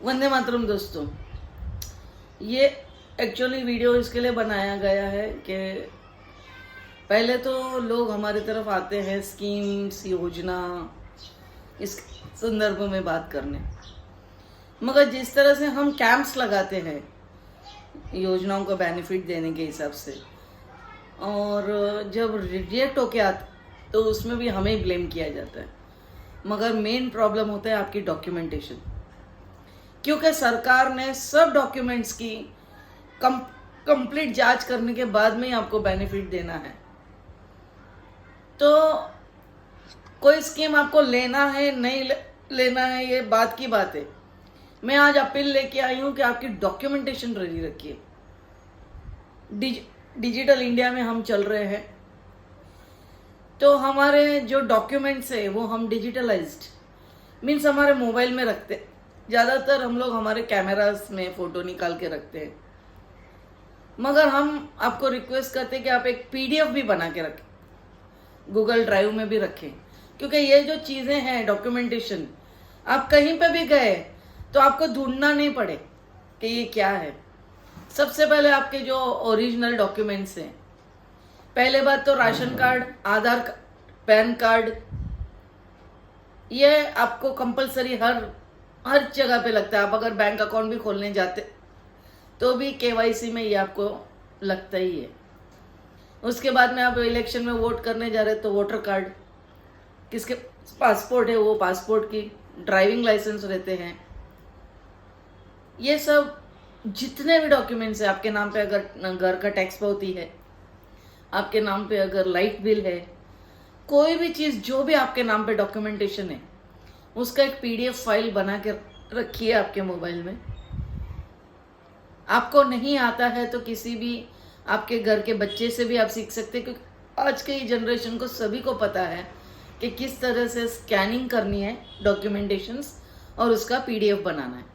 वंदे मातरम दोस्तों। ये actually video इसके लिए बनाया गया है कि पहले तो लोग हमारी तरफ आते हैं स्कीम्स योजना इस संदर्भ में बात करने, मगर जिस तरह से हम कैंप्स लगाते हैं योजनाओं का बेनिफिट देने के हिसाब से, और जब रिजेक्ट होके आते तो उसमें भी हमें ब्लेम किया जाता है। मगर मेन प्रॉब्लम होता है आपकी डॉक्यूमेंटेशन, क्योंकि सरकार ने सब डॉक्यूमेंट्स की कंप्लीट जांच करने के बाद में ही आपको बेनिफिट देना है। तो कोई स्कीम आपको लेना है नहीं लेना है ये बात की बात है। मैं आज अपील लेके आई हूँ कि आपकी डॉक्यूमेंटेशन रेडी रखिए। डिजिटल इंडिया में हम चल रहे हैं, तो हमारे जो डॉक्यूमेंट्स है वो हम डिजिटलाइज्ड मीन्स हमारे मोबाइल में रखते। ज़्यादातर हम लोग हमारे कैमरास में फ़ोटो निकाल के रखते हैं, मगर हम आपको रिक्वेस्ट करते हैं कि आप एक पीडीएफ भी बना के रखें, गूगल ड्राइव में भी रखें, क्योंकि ये जो चीज़ें हैं डॉक्यूमेंटेशन, आप कहीं पे भी गए तो आपको ढूंढना नहीं पड़े कि ये क्या है। सबसे पहले आपके जो ओरिजिनल डॉक्यूमेंट्स हैं, पहले बात तो राशन कार्ड, आधार कार्ड, पैन कार्ड, ये आपको कंपलसरी हर जगह पे लगता है। आप अगर बैंक अकाउंट भी खोलने जाते तो भी केवाईसी में ये आपको लगता ही है। उसके बाद में आप इलेक्शन में वोट करने जा रहे तो वोटर कार्ड, किसके पासपोर्ट है वो पासपोर्ट की, ड्राइविंग लाइसेंस रहते हैं। ये सब जितने भी डॉक्यूमेंट्स है, आपके नाम पे अगर घर का टैक्स पावती है, आपके नाम पे अगर लाइट बिल है, कोई भी चीज़ जो भी आपके नाम पे डॉक्यूमेंटेशन है, उसका एक पीडीएफ फाइल बना के रखिए आपके मोबाइल में। आपको नहीं आता है तो किसी भी आपके घर के बच्चे से भी आप सीख सकते हैं, क्योंकि आज के जनरेशन को सभी को पता है कि किस तरह से स्कैनिंग करनी है डॉक्यूमेंटेशंस और उसका पीडीएफ बनाना है।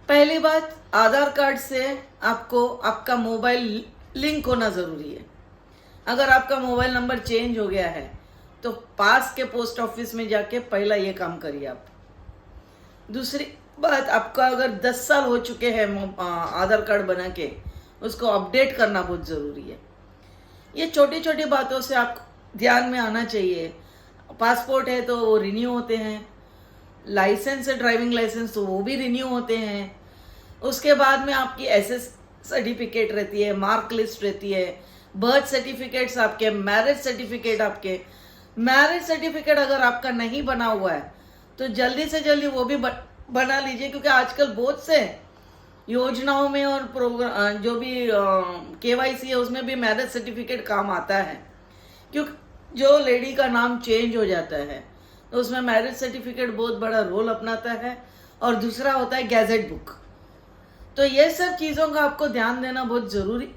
पहली बात, आधार कार्ड से आपको आपका मोबाइल लिंक होना ज़रूरी है। अगर आपका मोबाइल नंबर चेंज हो गया है तो पास के पोस्ट ऑफिस में जाके पहला ये काम करिए आप। दूसरी बात, आपका अगर 10 साल हो चुके हैं आधार कार्ड बना के, उसको अपडेट करना बहुत ज़रूरी है। ये छोटी छोटी बातों से आपको ध्यान में आना चाहिए। पासपोर्ट है तो वो रिन्यू होते हैं, लाइसेंस है ड्राइविंग लाइसेंस तो वो भी रिन्यू होते हैं। उसके बाद में आपकी एसएस सर्टिफिकेट रहती है, मार्क लिस्ट रहती है, बर्थ सर्टिफिकेट्स आपके, मैरिज सर्टिफिकेट आपके। मैरिज सर्टिफिकेट अगर आपका नहीं बना हुआ है तो जल्दी से जल्दी वो भी बना लीजिए, क्योंकि आजकल बहुत से योजनाओं में और प्रोग्राम जो भी केवाईसी है उसमें भी मैरिज सर्टिफिकेट काम आता है। क्योंकि जो लेडी का नाम चेंज हो जाता है तो उसमें मैरिज सर्टिफिकेट बहुत बड़ा रोल अपनाता है। और दूसरा होता है गैजेट बुक। तो ये सब चीज़ों का आपको ध्यान देना बहुत ज़रूरी।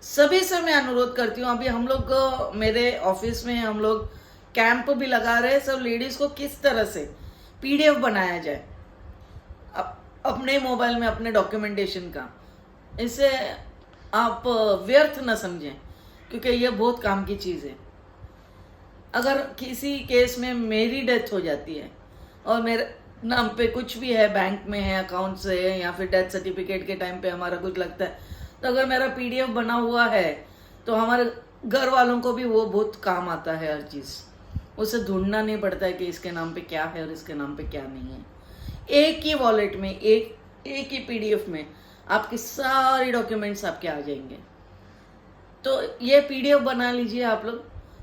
सभी से मैं अनुरोध करती हूँ, अभी हम लोग मेरे ऑफिस में हम लोग कैंप भी लगा रहे हैं, सब लेडीज़ को किस तरह से पीडीएफ बनाया जाए अपने मोबाइल में अपने डॉक्यूमेंटेशन का। इसे आप व्यर्थ न समझें, क्योंकि ये बहुत काम की चीज़ है। अगर किसी केस में मेरी डेथ हो जाती है और मेरे नाम पे कुछ भी है, बैंक में है, अकाउंट से है, या फिर डेथ सर्टिफिकेट के टाइम पे हमारा कुछ लगता है, तो अगर मेरा पीडीएफ बना हुआ है तो हमारे घर वालों को भी वो बहुत काम आता है। हर चीज़ उसे ढूंढना नहीं पड़ता है कि इसके नाम पे क्या है और इसके नाम पे क्या नहीं है। एक ही वॉलेट में, एक ही पीडीएफ में आपकी सारी डॉक्यूमेंट्स आपके आ जाएंगे। तो ये पीडीएफ बना लीजिए आप लोग,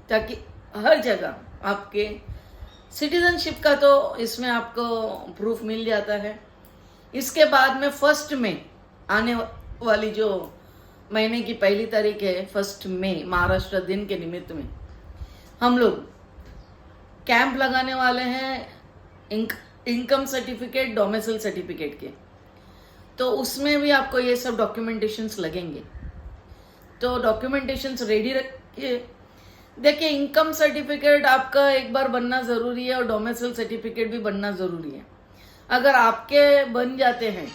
ताकि हर जगह आपके सिटीजनशिप का तो इसमें आपको प्रूफ मिल जाता है। इसके बाद में 1 मई आने वाली जो महीने की पहली तारीख है, 1 मई, महाराष्ट्र दिन के निमित्त में हम लोग कैंप लगाने वाले हैं इनकम सर्टिफिकेट, डोमिसाइल सर्टिफिकेट के। तो उसमें भी आपको ये सब डॉक्यूमेंटेशंस लगेंगे, तो डॉक्यूमेंटेशंस रेडी रखिए। देखिए, इनकम सर्टिफिकेट आपका एक बार बनना ज़रूरी है और डोमिसाइल सर्टिफिकेट भी बनना ज़रूरी है। अगर आपके बन जाते हैं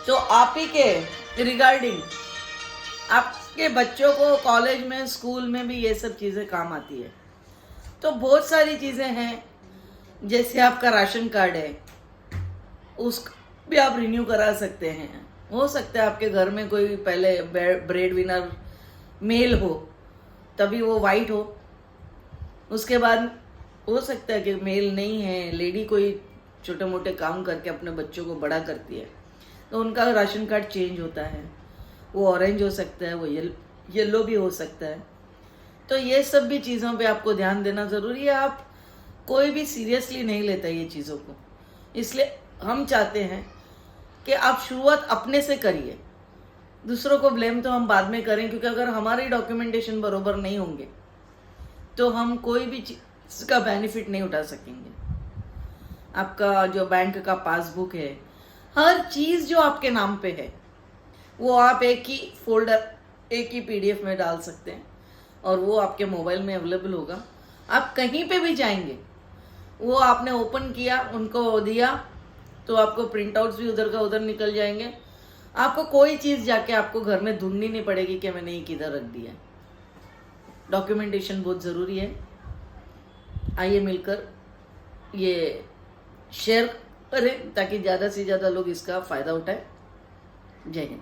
तो आप ही के रिगार्डिंग आपके बच्चों को कॉलेज में, स्कूल में भी ये सब चीज़ें काम आती है। तो बहुत सारी चीज़ें हैं जैसे आपका राशन कार्ड है, उस भी आप रिन्यू करा सकते हैं। हो सकता है आपके घर में कोई पहले ब्रेड विनर मेल हो, तभी वो वाइट हो। उसके बाद हो सकता है कि मेल नहीं है, लेडी कोई छोटे मोटे काम करके अपने बच्चों को बड़ा करती है, तो उनका राशन कार्ड चेंज होता है। वो ऑरेंज हो सकता है, वो येलो भी हो सकता है। तो ये सब भी चीज़ों पे आपको ध्यान देना ज़रूरी है। आप कोई भी सीरियसली नहीं लेता ये चीज़ों को, इसलिए हम चाहते हैं कि आप शुरुआत अपने से करिए। दूसरों को ब्लेम तो हम बाद में करें, क्योंकि अगर हमारे डॉक्यूमेंटेशन बरोबर नहीं होंगे तो हम कोई भी चीज़ का बेनिफिट नहीं उठा सकेंगे। आपका जो बैंक का पासबुक है, हर चीज़ जो आपके नाम पे है, वो आप एक ही फोल्डर, एक ही PDF में डाल सकते हैं और वो आपके मोबाइल में अवेलेबल होगा। आप कहीं पे भी जाएंगे, वो आपने ओपन किया, उनको दिया, तो आपको प्रिंट आउट्स भी उधर का उधर निकल जाएंगे। आपको कोई चीज़ जाके आपको घर में ढूंढनी नहीं पड़ेगी कि मैंने ये किधर रख दिया। डॉक्यूमेंटेशन बहुत ज़रूरी है। आइए मिलकर ये शेयर करें ताकि ज़्यादा से ज़्यादा लोग इसका फ़ायदा उठाएं। जय हिंद।